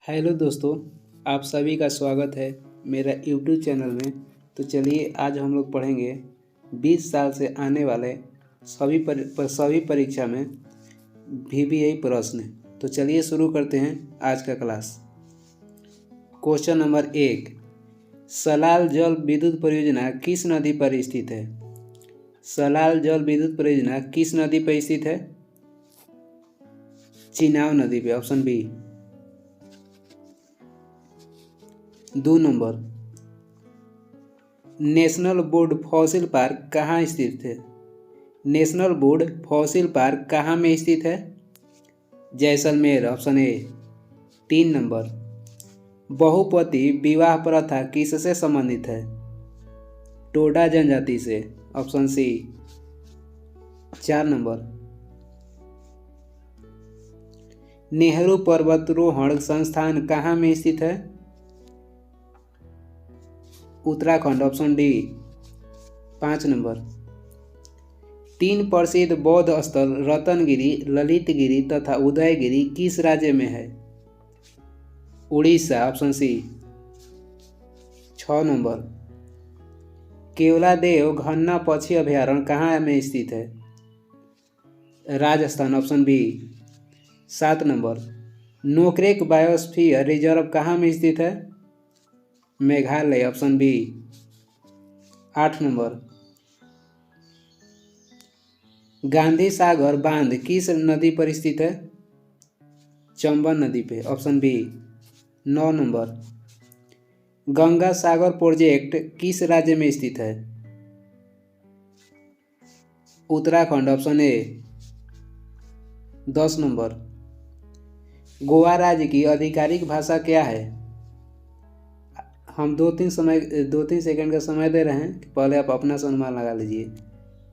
Hello दोस्तों, आप सभी का स्वागत है मेरा यूट्यूब चैनल में। तो चलिए आज हम लोग पढ़ेंगे 20 साल से आने वाले सभी परीक्षा में VBI प्रश्न। तो चलिए शुरू करते हैं आज का क्लास। क्वेश्चन नंबर 1, सलाल जल विद्युत परियोजना किस नदी पर स्थित है? सलाल जल विद्युत परियोजना किस नदी पर स्थित है? चिनाब नदी पे, option B. 2 number, national board fossil park कहाँ स्थित है? नेशनल बोर्ड फॉसिल पार्क कहाँ में स्थित है? Jaisalmer, option A. 3 नंबर, बहुपति विवाह प्रथा किससे संबंधित है? टोडा जनजाति से, ऑप्शन सी। 4 नंबर, नेहरू पर्वतारोहण संस्थान कहाँ में स्थित है? Uttarakhand, option D. 5 नंबर, 3 प्रसिद्ध बौद्ध स्थल रतनगिरी, ललितगिरी तथा उदयगिरी किस राज्य में है? Orissa, option C. 6 number, Keoladeo Ghana पक्षी अभयारण्य कहाँ में स्थित है? Rajasthan, option B. 7 number, Nokrek biosphere reserve कहाँ में स्थित है? Meghalaya, option B. 8 number, Gandhi Sagar बांध किस नदी पर स्थित है? चंबल नदी पे, option B. 9 number, Ganga Sagar project किस राज्य में स्थित है? Uttarakhand, option A. 10 number, Goa राज्य की आधिकारिक भाषा क्या है? हम 2-3 सेकंड का समय दे रहे हैं, पहले आप अपना अनुमान लगा लीजिए।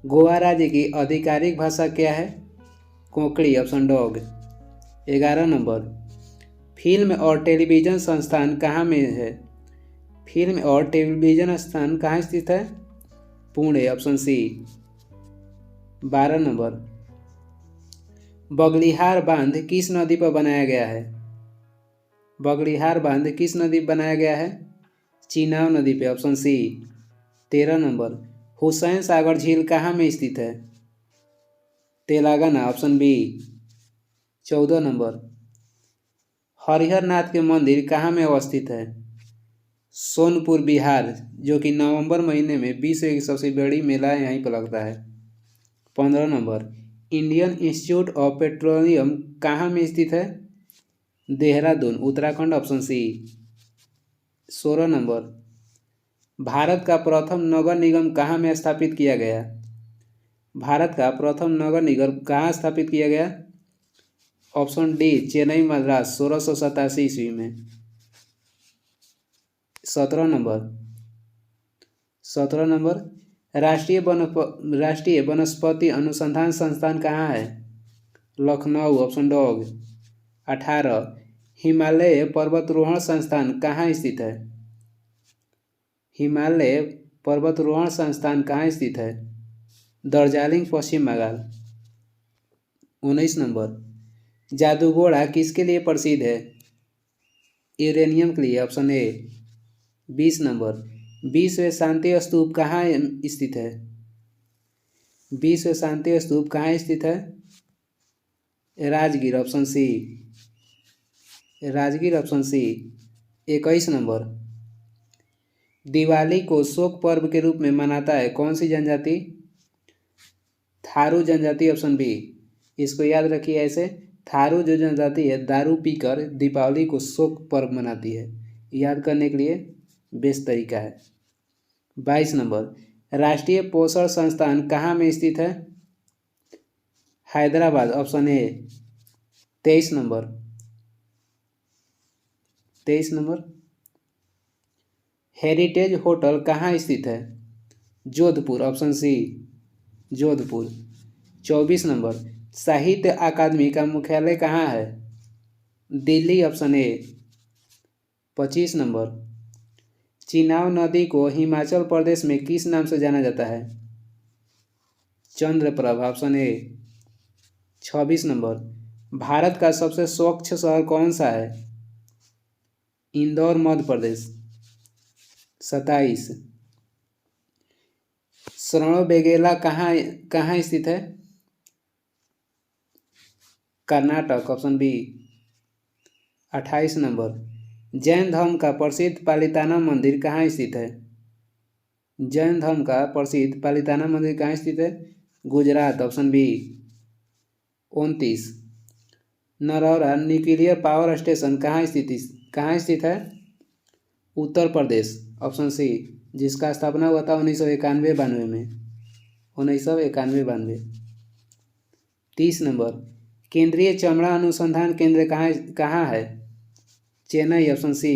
गोवा राज्य की आधिकारिक भाषा क्या है? Konkani, option dog. 11 number, film और टेलीविज़न संस्थान कहाँ में है? फिल्म और टेलीविज़न संस्थान कहाँ स्थित है? Pune, option C. 12 number, Baglihar बांध किस नदी पर बनाया गया है? बगलिहार बांध किस नदी पर बनाया गया है? चिनाब नदी पे, option C. 13 number, Hussain Sagar झील कहाँ में स्थित है? Telangana, option B. 14 number, Harihar Nath के मंदिर कहाँ में अवस्थित है? सोनपुर, बिहार, जो कि नवंबर महीने में विश्व की सबसे बड़ी मेला यहीं पर लगता है। 15 number, Indian Institute of Petroleum कहाँ में स्थित है? Dehradun, Uttarakhand, option C. 16 number, Bharat का प्रथम नगर निगम कहाँ में स्थापित किया गया? भारत का प्रथम नगर निगम कहाँ स्थापित किया गया? ऑप्शन डी, चेन्नई, मद्रास, 1687 ईस्वी में। 17 नंबर, राष्ट्रीय वनस्पति अनुसंधान संस्थान कहाँ है? Lucknow, option dog. 18, हिमालय पर्वतारोहण संस्थान कहाँ स्थित है? हिमालय पर्वतारोहण संस्थान कहाँ स्थित है? दार्जिलिंग, पश्चिम बंगाल। 19 नंबर, जादूगोड़ा किसके लिए प्रसिद्ध है? यूरेनियम के लिए, ऑप्शन ए। 20 नंबर, विश्व शांति स्तूप कहाँ स्थित है? विश्व शांति स्तूप कहाँ स्थित है? Rajgir, option C. Rajgir, option C. 21 number, Diwali को शोक पर्व के रूप में मनाता है कौन सी जनजाति? थारू जनजाति, ऑप्शन बी। इसको याद रखिए ऐसे, थारू जो जनजाति है दारू पीकर दीपावली को शोक पर्व मनाती है। याद करने के लिए बेस्ट तरीका है। 22 नंबर, राष्ट्रीय पोषण संस्थान कहाँ में स्थित है? Hyderabad, option A. 23 number, heritage hotel कहाँ स्थित है? Jodhpur, option C. Jodhpur. 24 number, Sahitya Akademi का मुख्यालय कहाँ है? Delhi, option A. 25 number, Chenab नदी को हिमाचल प्रदेश में किस नाम से जाना जाता है? Chandraprabha, option A. 26 number, Bharat का सबसे स्वच्छ शहर कौन सा है? इंदौर मध्य प्रदेश। 27 श्रवणबेगोला कहाँ कहाँ स्थित है? Karnataka, option B. 28 नंबर जैन धर्म का प्रसिद्ध पालिताना मंदिर कहाँ स्थित है? जैन धर्म का प्रसिद्ध पालिताना मंदिर कहाँ स्थित है? Gujarat, option B. 29 Narora nuclear power station कहाँ स्थित है? उत्तर प्रदेश, ऑप्शन सी, जिसका स्थापना हुआ था 1991-92 में। 1991-92। 30 नंबर केंद्रीय चमड़ा अनुसंधान केंद्र कहाँ है? Chennai, option C.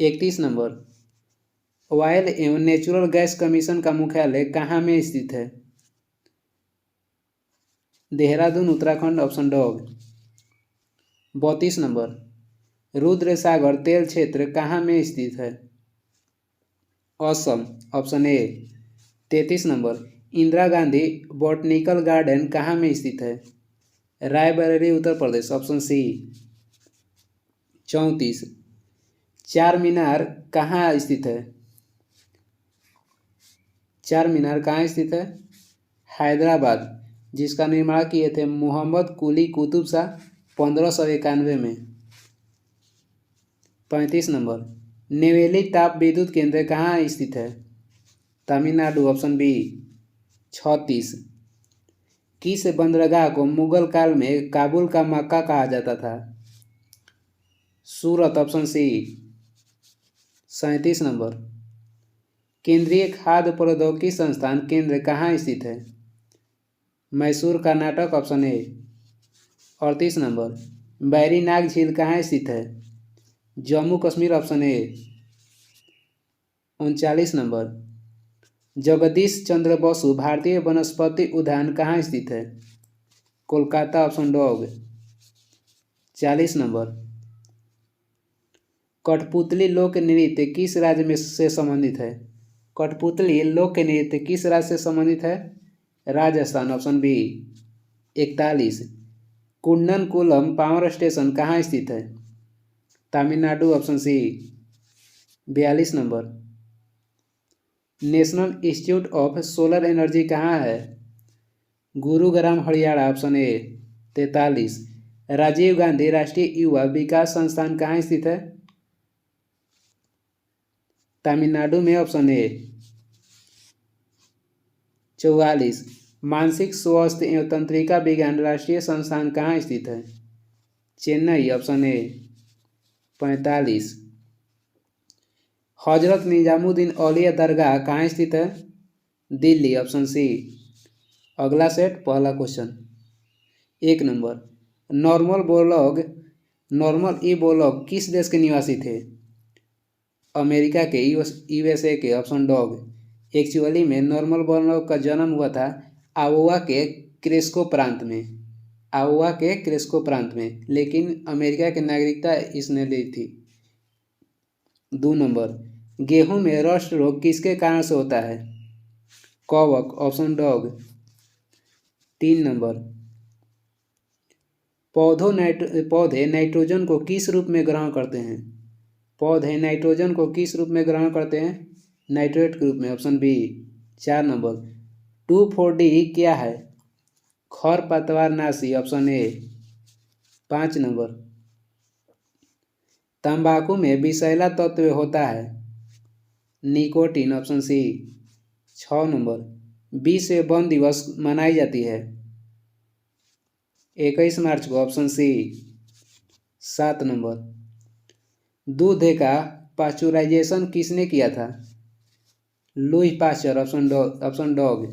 31 number oil एवं नेचुरल गैस कमीशन का मुख्यालय कहाँ में स्थित है? Dehradun, Uttarakhand, option dog. 32 number Rudra Sagar तेल क्षेत्र कहाँ में स्थित है? Assam, option A. 33 number Indira Gandhi botanical garden कहाँ में स्थित है? Raebareli, Uttar Pradesh, option C. 34 चार मीनार कहाँ स्थित है? चार मीनार कहाँ स्थित है? हैदराबाद, जिसका निर्माण किए थे मोहम्मद कुली कुतुब शाह 1591 में। 35 नंबर नेवेली ताप विद्युत केंद्र कहाँ स्थित है? Tamil Nadu, option B. 36 किस बंदरगाह को मुगल काल में काबुल का मक्का कहा जाता था? सूरत, ऑप्शन सी। 37 नंबर केंद्रीय खाद्य प्रौद्योगिकी संस्थान केंद्र कहाँ स्थित है? Mysore, Karnataka, option A. 38 number Berinag झील कहाँ स्थित है? Jammu Kashmir, option A. 39 number Jagadish Chandra Basu भारतीय वनस्पति उद्यान कहाँ स्थित है? Kolkata, option dog. 40 नंबर कठपुतली लोक नृत्य किस राज्य में से संबंधित है? कठपुतली लोक नृत्य किस राज्य से संबंधित है? Rajasthan, option B. 41 Kudankulam power station कहाँ स्थित है? Tamil Nadu, option C. 42 number national institute of solar energy कहाँ है? Gurugram, Haryana, option A. 43 राजीव गांधी राष्ट्रीय युवा विकास संस्थान कहाँ स्थित है? तमिलनाडु में, ऑप्शन ए। 44 मानसिक स्वास्थ्य एवं तंत्रिका विज्ञान राष्ट्रीय संस्थान कहाँ स्थित है? Chennai, option A. 45 हजरत निजामुद्दीन औलिया दरगाह कहाँ स्थित है? Delhi, option C. अगला सेट, पहला question. 1 number Norman E Borlaug किस देश के निवासी थे? अमेरिका के, यूएसए के, ऑप्शन डॉग। एक्चुअली में नॉर्मल बोरलॉग का जन्म हुआ था आयोवा के क्रेस्को प्रांत में, लेकिन अमेरिका की नागरिकता इसने ली थी। 2 नंबर गेहूं में रस्ट रोग किसके कारण से होता है? कवक, ऑप्शन डॉग। 3 नंबर पौधे नाइट्रोजन को किस रूप में ग्रहण करते हैं? पौधे नाइट्रोजन को किस रूप में ग्रहण करते हैं? नाइट्रेट के रूप में, ऑप्शन बी। 4 नंबर 2,4-D क्या है? खरपतवारनाशी, ऑप्शन ए। 5 नंबर तंबाकू में विषैला तत्व होता है? Nicotine, option C. 6 नंबर विश्व वन दिवस मनाई जाती है? 21 मार्च को, ऑप्शन सी। 7 नंबर दूध का पाश्चुराइजेशन किसने किया था? Louis Pasteur, option dog.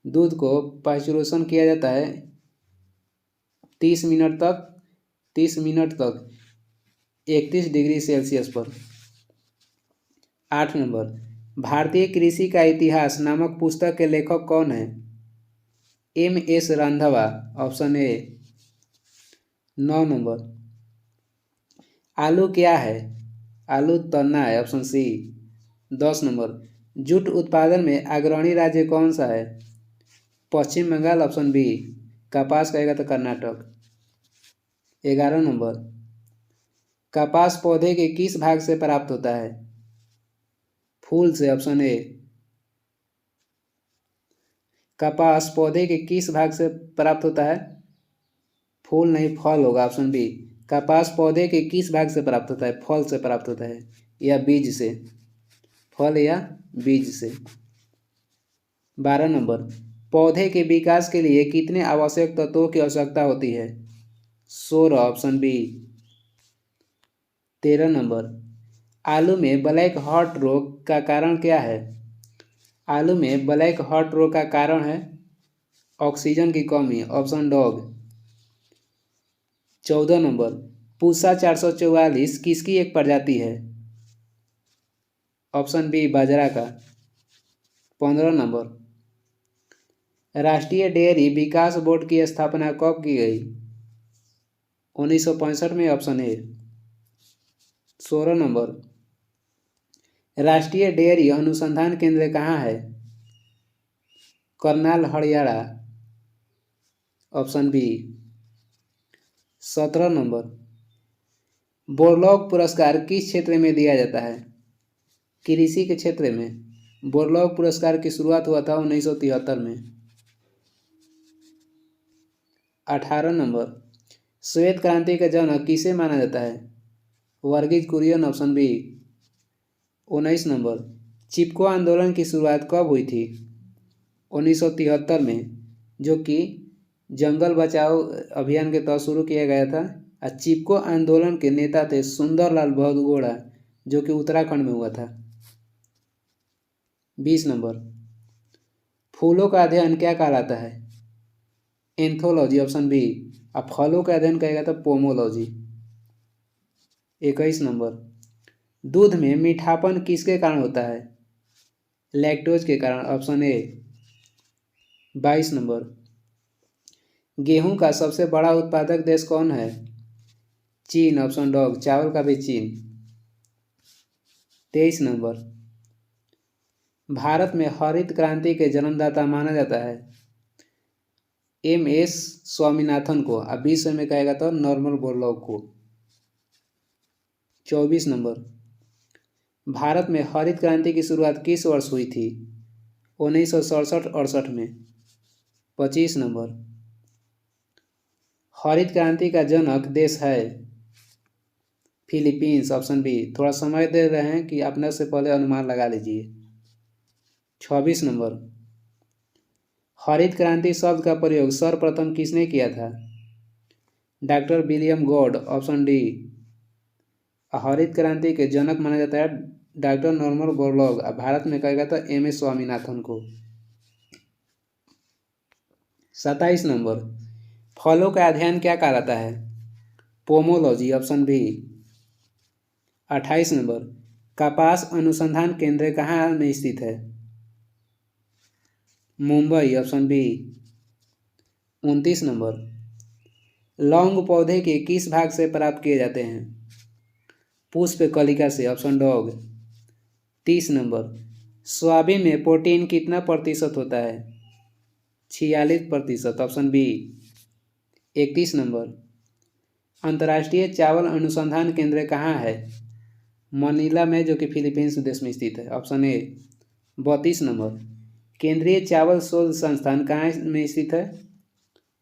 दूध को पाश्चुराइजेशन किया जाता है 30 मिनट तक 31 डिग्री सेल्सियस पर। 8 नंबर भारतीय कृषि का इतिहास नामक पुस्तक के लेखक कौन है? MS Randhawa, option A. 9 number आलू क्या है? आलू तना है, ऑप्शन सी। 10 नंबर जूट उत्पादन में अग्रणी राज्य कौन सा है? पश्चिम बंगाल, ऑप्शन बी। कपास कहेगा तो कर्नाटक। 11 नंबर कपास पौधे के किस भाग से प्राप्त होता है? फूल से, ऑप्शन ए। कपास पौधे के किस भाग से प्राप्त होता है? फूल नहीं, फल होगा, ऑप्शन बी। कपास पौधे के किस भाग से प्राप्त होता है? फल से प्राप्त होता है या बीज से? फल या बीज से। 12 नंबर, पौधे के विकास के लिए कितने आवश्यक तत्वों की आवश्यकता होती है? 16, ऑप्शन बी। 13 नंबर, आलू में ब्लैक हॉट रोग का कारण क्या है? आलू में ब्लैक हॉट रोग का कारण है ऑक्सीजन की कमी, ऑप्शन डॉग। 14 नंबर, पूसा 444 किसकी एक प्रजाति है? ऑप्शन बी, बाजरा का। 15 नंबर, राष्ट्रीय डेयरी विकास बोर्ड की स्थापना कब की गई? 1965 में, ऑप्शन ए। 16 नंबर, राष्ट्रीय डेयरी अनुसंधान केंद्र कहाँ है? Karnal, Haryana, option B. 17 number, Borlaug पुरस्कार किस क्षेत्र में दिया जाता है? कृषि के क्षेत्र में। बोरलॉग पुरस्कार की शुरुआत हुआ था 1973 में। 18 नंबर, श्वेत क्रांति का जनक किसे माना जाता है? Verghese Kurien, option B. 19 number, Chipko आंदोलन की शुरुआत कब हुई थी? 1973 में, जो कि जंगल बचाओ अभियान के तहत शुरू किया गया था। और चिपको आंदोलन के नेता थे सुंदरलाल बहुगुणा, जो कि उत्तराखंड में हुआ था। 20 नंबर, फूलों का अध्ययन क्या कहलाता है? Anthology, option B. अब फलों का अध्ययन कहेगा तो पोमोलॉजी। 21 नंबर, दूध में मीठापन किसके कारण होता है? लैक्टोज के कारण, ऑप्शन ए। 22 नंबर, गेहूं का सबसे बड़ा उत्पादक देश कौन है? चीन, ऑप्शन डॉग। चावल का भी चीन। 23 नंबर, भारत में हरित क्रांति के जन्मदाता माना जाता है MS स्वामीनाथन को, अब विश्व में कहेगा तो नॉर्मन बोरलॉग को। 24 नंबर, भारत में हरित क्रांति की शुरुआत किस वर्ष हुई थी? 1967-68 में। 25 नंबर, हरित क्रांति का जनक देश है? Philippines, option B. थोड़ा समय दे रहे हैं कि अपने से पहले अनुमान लगा लीजिए। 26 नंबर, हरित क्रांति शब्द का प्रयोग सर्वप्रथम किसने किया था? Doctor William God, option D. हरित क्रांति के जनक माना जाता है डॉक्टर नॉर्मन बोरलॉग। भारत में कहेगा तो MS स्वामीनाथन को। 27 नंबर, फलों का अध्ययन क्या कहलाता है? Pomology, option B. 28 नंबर, कपास अनुसंधान केंद्र कहाँ में स्थित है? Mumbai, option B. 29 नंबर, लौंग पौधे के किस भाग से प्राप्त किए जाते हैं? पुष्प कलिका से, ऑप्शन डॉग। 30 नंबर, सोयाबीन में प्रोटीन कितना प्रतिशत होता है? 46%, ऑप्शन बी। 31 नंबर, अंतर्राष्ट्रीय चावल अनुसंधान केंद्र कहाँ है? मनीला में, जो कि फिलीपींस देश में स्थित है, ऑप्शन ए। 32 नंबर, केंद्रीय चावल शोध संस्थान कहाँ में स्थित है?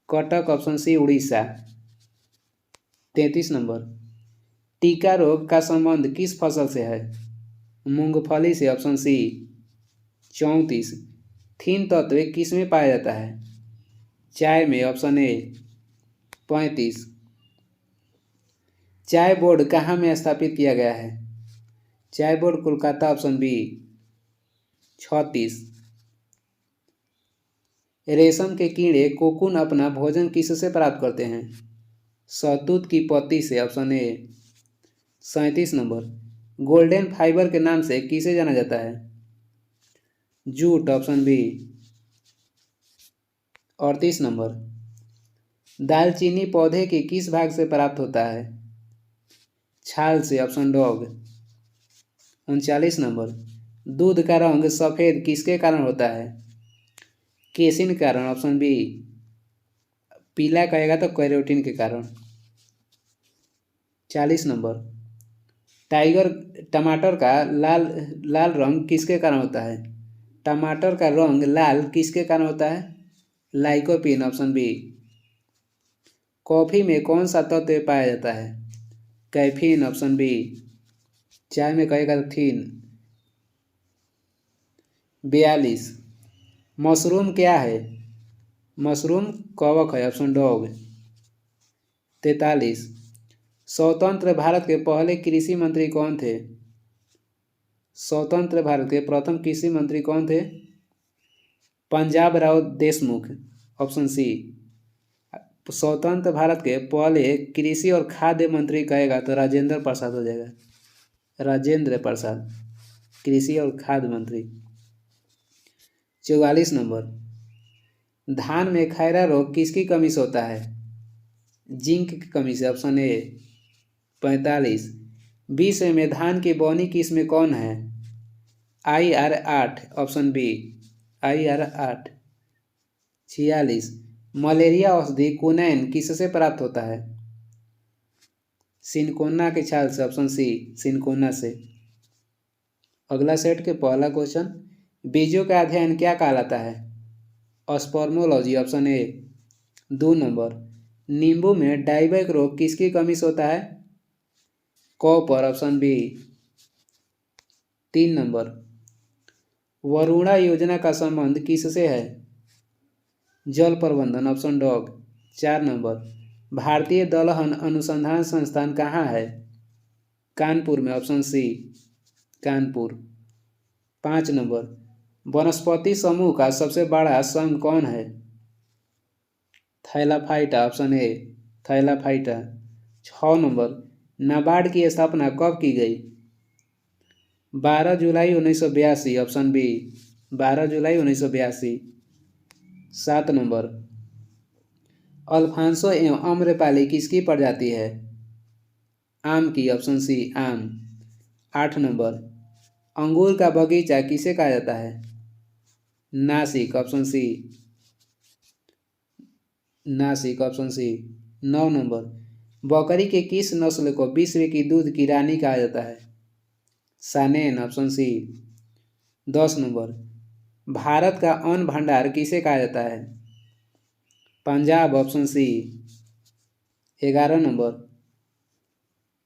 Cuttack, option C, Orissa. 33 number, टीका रोग का संबंध किस फसल से है? मूंगफली से, ऑप्शन सी। 34, थीन तत्व किस में पाया जाता है? चाय में, ऑप्शन ए। 35, चाय बोर्ड कहाँ में स्थापित किया गया है? चाय बोर्ड कोलकाता, ऑप्शन बी। 36, रेशम के कीड़े कोकून अपना भोजन किससे प्राप्त करते हैं? शहतूत की पत्ती से, option A. 37 number, golden fibre के नाम से किसे जाना जाता है? Jute, option B. 38 नंबर, दालचीनी पौधे के किस भाग से प्राप्त होता है? छाल से, ऑप्शन डॉग। 39 नंबर, दूध का रंग सफेद किसके कारण होता है? केसिन के कारण, ऑप्शन बी। पीला कहेगा तो कैरोटीन के कारण। 40 नंबर, टाइगर टमाटर का लाल लाल रंग किसके कारण होता है? टमाटर का रंग लाल किसके कारण होता है? Lycopene, option B. कॉफी में कौन सा तत्व पाया जाता है? Caffeine, option B. चाय में कहेगा तो थीन। 42। मशरूम क्या है? मशरूम कवक है, ऑप्शन डॉग। 43। स्वतंत्र भारत के पहले कृषि मंत्री कौन थे? स्वतंत्र भारत के प्रथम कृषि मंत्री कौन थे? Panjab Rao Deshmukh, option C. स्वतंत्र भारत के पहले कृषि और खाद्य मंत्री कहेगा तो राजेंद्र प्रसाद हो जाएगा। राजेंद्र प्रसाद, कृषि और खाद्य मंत्री। 44 नंबर। धान में खैरा रोग किसकी कमी से होता है? जिंक की कमी से, ऑप्शन ए। 45। विश्व में धान की बौनी किस्में कौन है? IR8, option B. IR8। 46। Malaria औषधि क्विनैन किससे प्राप्त होता है? सिनकोना के छाल से, ऑप्शन सी। सिनकोना से। अगला सेट के पहला क्वेश्चन, बीजों का अध्ययन क्या कहलाता है? Spermology, option A. 2 नंबर। नींबू में डाइबैक रोग किसकी कमी से होता है? Copper, option B. 3 number. Varuna योजना का संबंध किससे है? जल प्रबंधन, ऑप्शन डॉग। 4 नंबर। भारतीय दलहन अनुसंधान संस्थान कहाँ है? कानपुर में, ऑप्शन सी। कानपुर। 5 नंबर। वनस्पति समूह का सबसे बड़ा संघ कौन है? थैलाफाइटा, ऑप्शन ए। थैलाफाइटा। 6 नंबर। नाबार्ड की स्थापना कब की गई? 12 जुलाई 1982, ऑप्शन बी। 12 जुलाई 1982। 7 नंबर। अल्फांसो एवं आम्रपाली किसकी प्रजाति है? आम की, ऑप्शन सी। आम। 8 नंबर। अंगूर का बगीचा किसे कहा जाता है? Nashik, option C. Nashik, option C. 9 number. बकरी के किस नस्ल को विश्व की दूध की रानी कहा जाता है? सानेन, ऑप्शन सी। 10 नंबर। भारत का अन्न भंडार किसे कहा जाता है? Punjab, option C. 11 नंबर।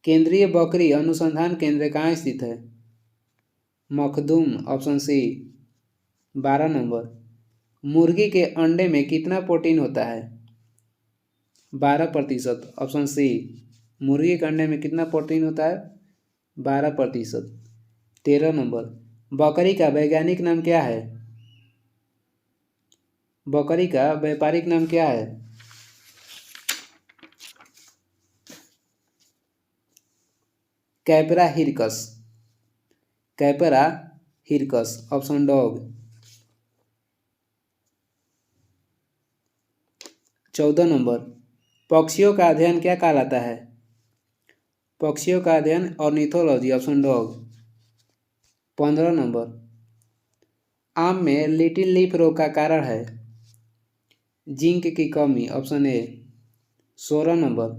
केंद्रीय बकरी अनुसंधान केंद्र कहाँ स्थित है? Makhdoom, option C. 12 नंबर। मुर्गी के अंडे में कितना प्रोटीन होता है? 12%, ऑप्शन सी। मुर्गी के अंडे में कितना प्रोटीन होता है? 12%। 13 नंबर। बकरी का वैज्ञानिक नाम क्या है? बकरी का व्यापारिक नाम क्या है? कैपरा हिरकस। कैपरा हिरकस, ऑप्शन डॉग। 14 नंबर। पक्षियों का अध्ययन क्या कहलाता है? पक्षियों का अध्ययन ऑर्निथोलॉजी, ऑप्शन डॉग। 15 नंबर। आम में लिटिल लीफ रोग का कारण है? जिंक की कमी, ऑप्शन ए। 16 नंबर।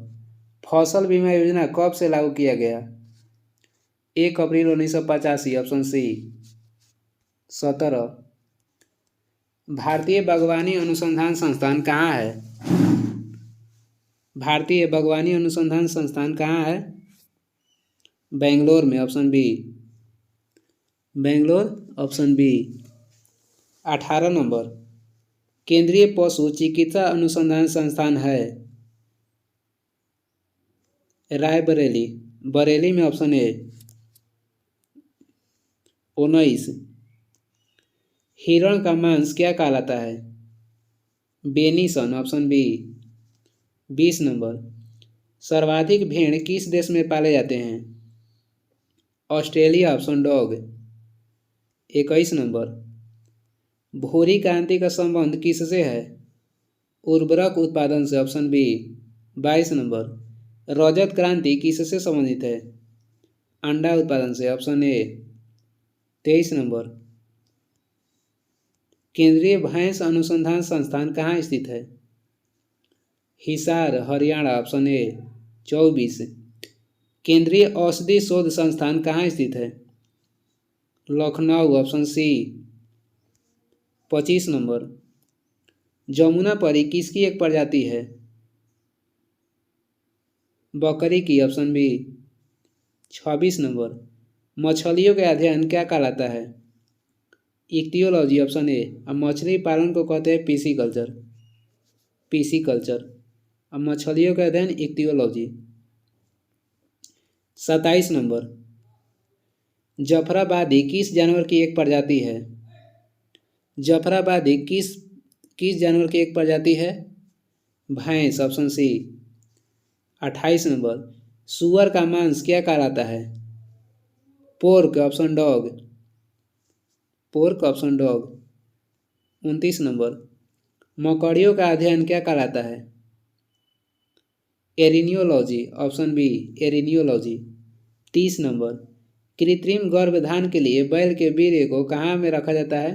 फसल बीमा योजना कब से लागू किया गया? 1 अप्रैल 1985, ऑप्शन सी। 17। भारतीय बागवानी अनुसंधान संस्थान कहाँ है? भारतीय बागवानी अनुसंधान संस्थान कहाँ है? बेंगलोर में, option B. Bangalore, option B. 18 number. केंद्रीय पशु चिकित्सा अनुसंधान संस्थान है? रायबरेली, बरेली में, ऑप्शन ए। 19। हिरण का मांस क्या कहलाता है? Venison, option B. 20 नंबर। सर्वाधिक भेड़ किस देश में पाले जाते हैं? Australia, option D. 21 नंबर। भूरी क्रांति का संबंध किससे है? उर्वरक उत्पादन से, ऑप्शन बी। 22 नंबर। रजत क्रांति किससे संबंधित है? अंडा उत्पादन से, ऑप्शन ए। 23 नंबर। केंद्रीय भैंस अनुसंधान संस्थान कहाँ स्थित है? Hisar, Haryana, option A. 24। केंद्रीय औषधि शोध संस्थान कहाँ स्थित है? Lucknow, option C. 25 number, Jamuna Pari किसकी एक प्रजाति है? बकरी की, ऑप्शन बी। 26 नंबर, मछलियों का अध्ययन क्या कहलाता है? इक्तियोलॉजी, ऑप्शन ए। अब मछली पालन को कहते हैं पीसी कल्चर, पीसी कल्चर। अब मछलियों का अध्ययन इक्तियोलॉजी। 27 नंबर, जफराबादी किस जानवर की एक प्रजाति है? जफराबादी किस किस जानवर की एक प्रजाति है? भैंस, ऑप्शन सी। 28 नंबर, सुअर का मांस क्या कहलाता है? Pork, option dog, pork, option dog. 29 number, मकड़ियों का अध्ययन क्या कहलाता है? एरिनियोलॉजी, ऑप्शन बी, एरिनियोलॉजी। 30 नंबर, कृत्रिम गर्भधान के लिए बैल के वीर्य को कहाँ में रखा जाता है?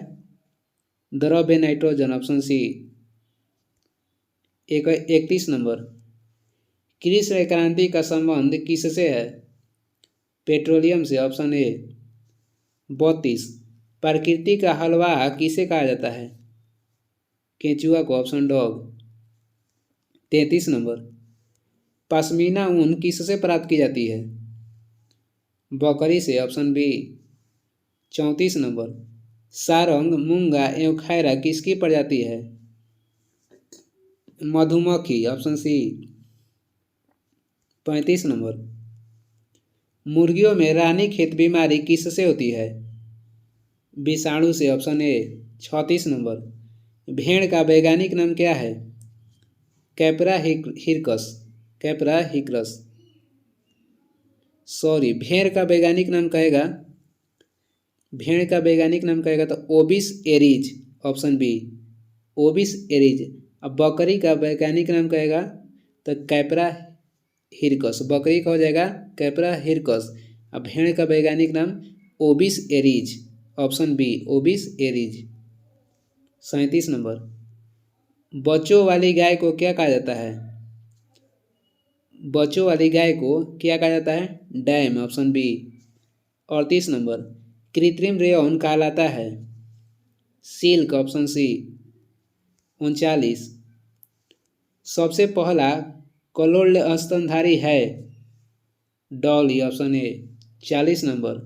द्रव्य नाइट्रोजन, ऑप्शन सी। 31 नंबर, कृष्ण क्रांति का संबंध किससे है? पेट्रोलियम से, ऑप्शन ए। 32, प्रकृति का हलवा किसे कहा जाता है? केंचुआ को, ऑप्शन डॉग। 33 नंबर, पश्मीना ऊन किससे प्राप्त की जाती है? बकरी से, ऑप्शन बी। 34 नंबर, सारंग, मूंगा एवं खैरा किसकी प्रजाति है? मधुमक्खी, ऑप्शन सी। 35 नंबर, मुर्गियों में रानीखेत बीमारी किससे होती है? विषाणु से, ऑप्शन ए। 36 नंबर, भेड़ का वैज्ञानिक नाम क्या है? कैपरा हिरकस, कैपरा हिरकस। सॉरी, भेड़ का वैज्ञानिक नाम कहेगा, भेड़ का वैज्ञानिक नाम कहेगा तो ovis aries, option B, ovis aries. अब बकरी का वैज्ञानिक नाम कहेगा तो कैपरा हिरकस, बकरी का हो जाएगा कैपरा हिरकस। अब भेड़ का वैज्ञानिक नाम ovis aries, option B, ovis aries. 37 number, बच्चों वाली गाय को क्या कहा जाता है? बच्चों वाली गाय को क्या कहा जाता है? Dam, option B. 38 नंबर, कृत्रिम रेयन कहलाता है? Silk, option C. 39, सबसे पहला कलोल्ड स्तनधारी है? Dolly, option A. 40 नंबर,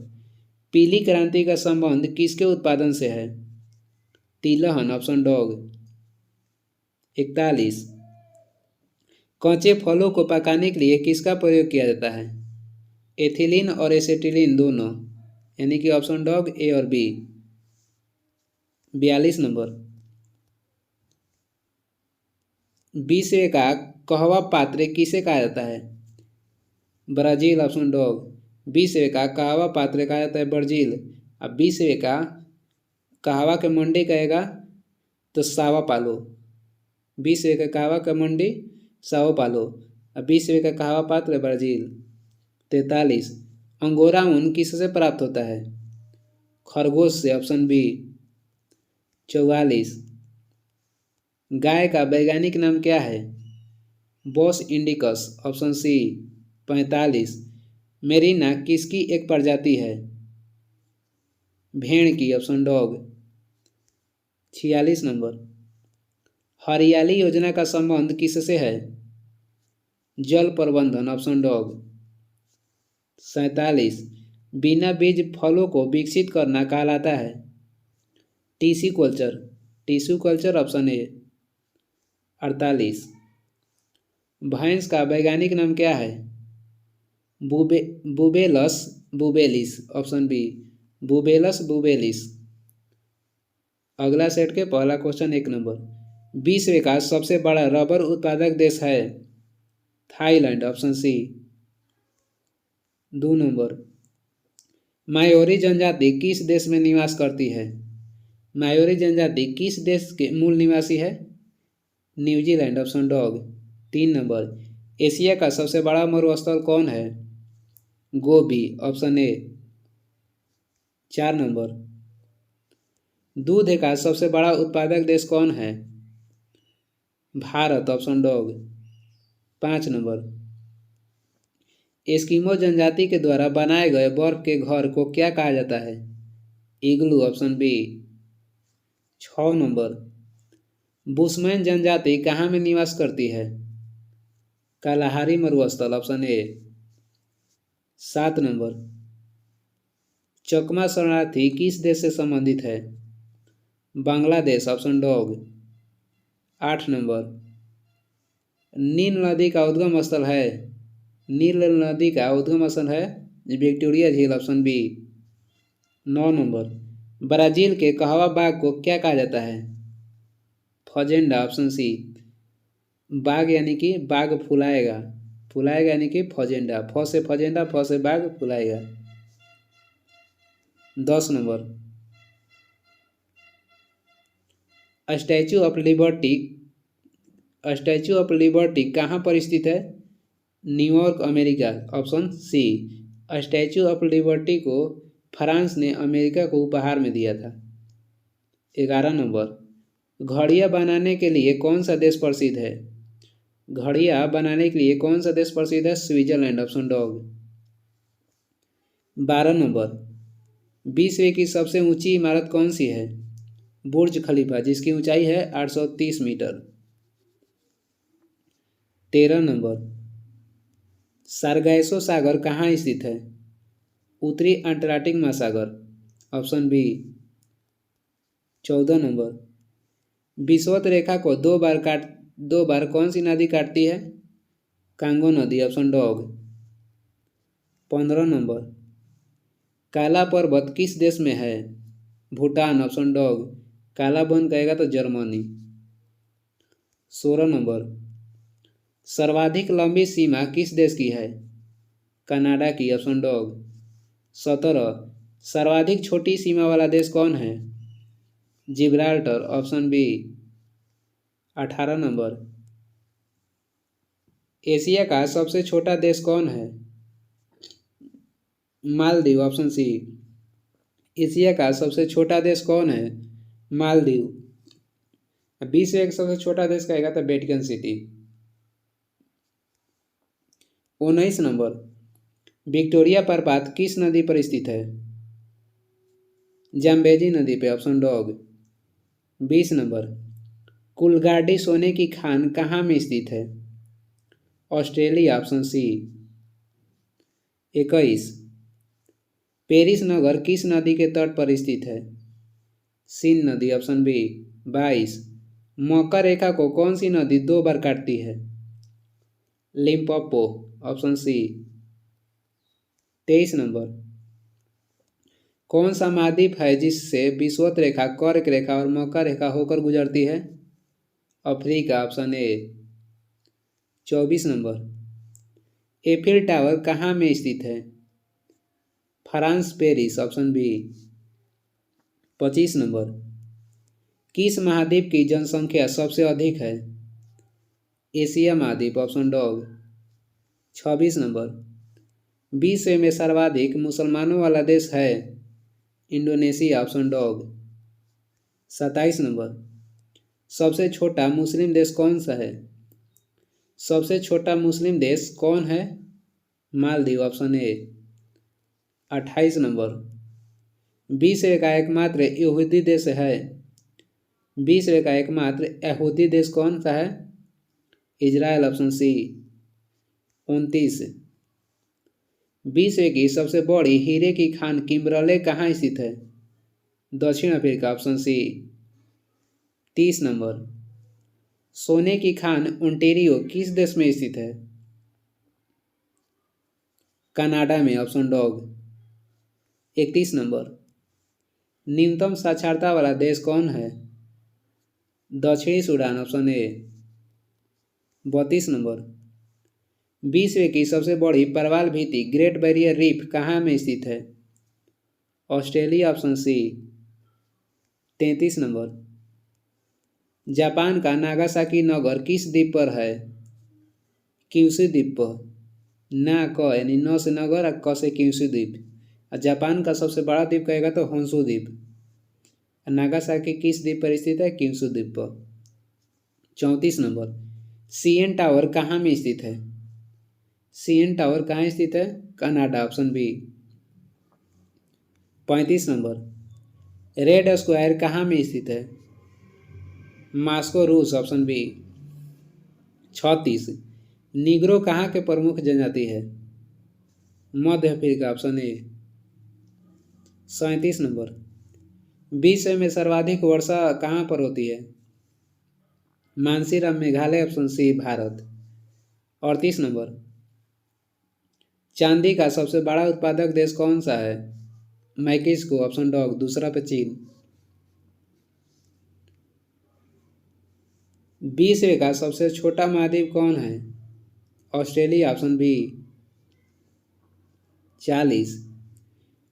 पीली क्रांति का संबंध किसके उत्पादन से है? तिलहन, ऑप्शन डॉग। 41, कच्चे फलों को पकाने के लिए किसका प्रयोग किया जाता है? एथिलीन और एसेटिलीन दोनों, यानी कि ऑप्शन डॉग ए और बी। 42 नंबर, विश्व का कहवा पात्र किसे कहा जाता है? Brazil, option dog. विश्व का कहवा पात्र कहा जाता है ब्राजील। अब विश्व का कहवा के मंडी कहेगा तो सावा पालो, विश्व का कहवा का मंडी साओ पालो। अब विश्व का कहवा पात्र ब्राजील। 43, अंगोरा ऊन किससे प्राप्त होता है? खरगोश से, ऑप्शन बी। 44, गाय का वैज्ञानिक नाम क्या है? Bos indicus, option C. 45, merino किसकी एक प्रजाति है? भेड़ की, ऑप्शन डॉग। 46 नंबर, हरियाली योजना का संबंध किससे है? जल प्रबंधन, ऑप्शन डॉग। 47, बिना बीज फलों को विकसित करना कहलाता है? Tissue culture, tissue culture, option A. 48, भैंस का वैज्ञानिक नाम क्या है? बुबेलस बुबेलिस, ऑप्शन बी, बुबेलस बुबेलिस। अगला सेट के पहला क्वेश्चन 1 नंबर, विश्व का सबसे बड़ा रबर उत्पादक देश है? Thailand, option C. 2 number, Maori जनजाति किस देश में निवास करती है? मायोरी जनजाति किस देश के मूल निवासी है? New Zealand, option dog. 3 number, Asia का सबसे बड़ा मरुस्थल कौन है? गोबी, ऑप्शन ए। 4 नंबर, दूध का सबसे बड़ा उत्पादक देश कौन है? Bharat, option dog. 5 number, Eskimo जनजाति के द्वारा बनाए गए बर्फ के घर को क्या कहा जाता है? इग्लू ऑप्शन बी। 6 नंबर, बुशमैन जनजाति कहाँ में निवास करती है? कालाहारी मरुस्थल ऑप्शन ए। 7 नंबर, चकमा शरणार्थी किस देश से संबंधित है? Bangladesh option dog. 8 नंबर, नील नदी का उद्गम स्थल है? नील नदी का उद्गम स्थल है विक्टोरिया झील ऑप्शन बी। 9 नंबर, ब्राजील के कहवा बाघ को क्या कहा जाता है? Fazenda option C. बाघ यानी कि बाघ फुलाएगा, फुलाएगा यानी कि फजेंडा, फ से फजेंडा, फ से बाघ फुलाएगा। 10 नंबर, स्टैचू ऑफ लिबर्टी कहाँ पर स्थित है? New York America option C. Statue of liberty को फ्रांस ने अमेरिका को उपहार में दिया था। 11 नंबर, घड़ियाँ बनाने के लिए कौन सा देश प्रसिद्ध है? घड़ियाँ बनाने के लिए कौन सा देश प्रसिद्ध है? Switzerland option dog. 12 नंबर, विश्व की सबसे ऊंची इमारत कौन सी है? बुर्ज खलीफा, जिसकी ऊंचाई है 830 मीटर। 13 नंबर, सारगैसो सागर कहाँ स्थित है? उत्तरी अंटार्कटिक महासागर ऑप्शन बी। 14 नंबर, विषुवत रेखा को दो बार कौन सी नदी काटती है? कांगो नदी ऑप्शन डॉग। 15 नंबर, काला पर्वत किस देश में है? Bhutan option dog. काला वन कहेगा तो जर्मनी। 16 नंबर, सर्वाधिक लंबी सीमा किस देश की है? कनाडा की ऑप्शन डॉग। 17, सर्वाधिक छोटी सीमा वाला देश कौन है? Gibraltar option B. 18 number, Asia का सबसे छोटा देश कौन है? Maldives option C. एशिया का सबसे छोटा देश कौन है? मालदीव। 20 एक सबसे छोटा देश कहेगा तो वेटिकन सिटी। 19 नंबर, विक्टोरिया प्रपात किस नदी पर स्थित है? जाम्बेजी नदी पे ऑप्शन डॉग। 20 नंबर, कुलगाडी सोने की खान कहाँ में स्थित है? Australia option C. 21, पेरिस नगर किस नदी के तट पर स्थित है? सीन नदी ऑप्शन बी। 22, मकर रेखा को कौन सी नदी 2 बार काटती है? Limpopo option C. 23 नंबर, कौन सा महाद्वीप है जिससे विषुवत रेखा, कर्क रेखा और मकर रेखा होकर गुजरती है? Africa option A. 24 नंबर, एफिल टावर कहाँ में स्थित है? France Paris option B. 25 नंबर, किस महाद्वीप की जनसंख्या सबसे अधिक है? एशिया महाद्वीप ऑप्शन डॉग। 26 नंबर, विश्व में सर्वाधिक मुसलमानों वाला देश है? Indonesia option dog. 27 नंबर, सबसे छोटा मुस्लिम देश कौन सा है? सबसे छोटा मुस्लिम देश कौन है? Maldives option A. 28 नंबर, विश्व का एकमात्र यहूदी देश है? विश्व का एकमात्र यहूदी देश कौन सा है? Israel option C. 29, विश्व की सबसे बड़ी हीरे की खान किम्बरले कहाँ स्थित है? दक्षिण अफ्रीका ऑप्शन सी। 30 नंबर, सोने की खान ओंटेरियो किस देश में स्थित है? कनाडा में ऑप्शन डॉग। 31 नंबर, न्यूनतम साक्षरता वाला देश कौन है? दक्षिणी सूडान ऑप्शन ए। 32 नंबर, विश्व की सबसे बड़ी प्रवाल भित्ति ग्रेट बैरियर रीफ कहाँ में स्थित है? Australia option C. 33 नंबर, जापान का नागासाकी नगर किस द्वीप पर है? क्यूशू द्वीप पर। ना क यानी न से नगर और क से क्यूशू द्वीप। और जापान का सबसे बड़ा द्वीप कहेगा तो होन्शु द्वीप। नागासाकी किस द्वीप पर स्थित है? क्यूशू द्वीप पर। 34 नंबर, सीएन टावर कहाँ में स्थित है? CN टावर कहाँ स्थित है? Canada, option B. 35 नंबर, रेड स्क्वायर कहाँ में स्थित है? मास्को, रूस, ऑप्शन बी। 36, निग्रो कहाँ के प्रमुख जनजाति है? मध्य अफ्रीका, ऑप्शन ए। 37 नंबर, विश्व में सर्वाधिक वर्षा कहाँ पर होती है? Mawsynram, Meghalaya, option C, Bharat. 38 number, चांदी का सबसे बड़ा उत्पादक देश कौन सा है? मैक्सिको, ऑप्शन डॉग, दूसरा पे चीन। विश्व का सबसे छोटा महाद्वीप कौन है? Australia, option B. 40,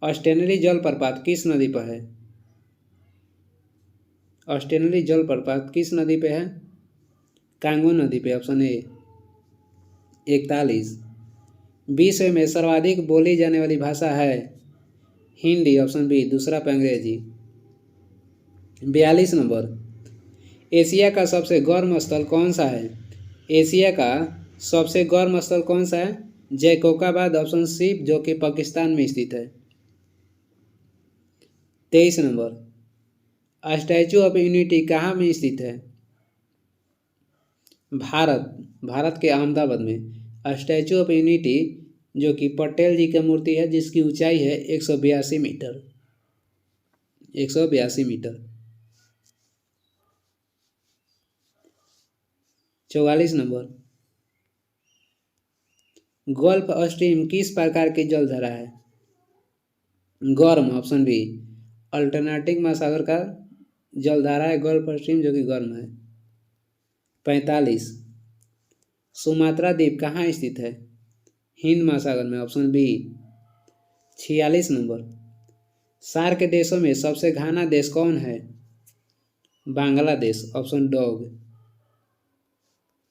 ऑस्टेनरी जलप्रपात किस नदी पर है? ऑस्टेनरी जलप्रपात किस नदी पे है? कांगो नदी पे, ऑप्शन ए। 41, विश्व में सर्वाधिक बोली जाने वाली भाषा है? हिंदी, ऑप्शन बी, दूसरा पे अंग्रेजी। 42 नंबर, एशिया का सबसे गर्म स्थल कौन सा है? एशिया का सबसे गर्म स्थल कौन सा है? जैकोबाबाद, ऑप्शन सी, जो कि पाकिस्तान में स्थित है। 23 नंबर, स्टैचू ऑफ यूनिटी कहाँ में स्थित है? भारत के अहमदाबाद में स्टैचू ऑफ यूनिटी, जो कि पटेल जी की मूर्ति है, जिसकी ऊंचाई है 182 मीटर। 182 मीटर। 44 नंबर, गल्फ स्ट्रीम किस प्रकार की जलधारा है? गर्म, ऑप्शन बी। अल्टरनेटिक महासागर का जलधारा है गल्फ स्ट्रीम, जो कि गर्म है। 45, सुमात्रा द्वीप कहाँ स्थित है? हिंद महासागर में, ऑप्शन बी। 46 नंबर, सार्क के देशों में सबसे घना देश कौन है? Bangladesh, option dog.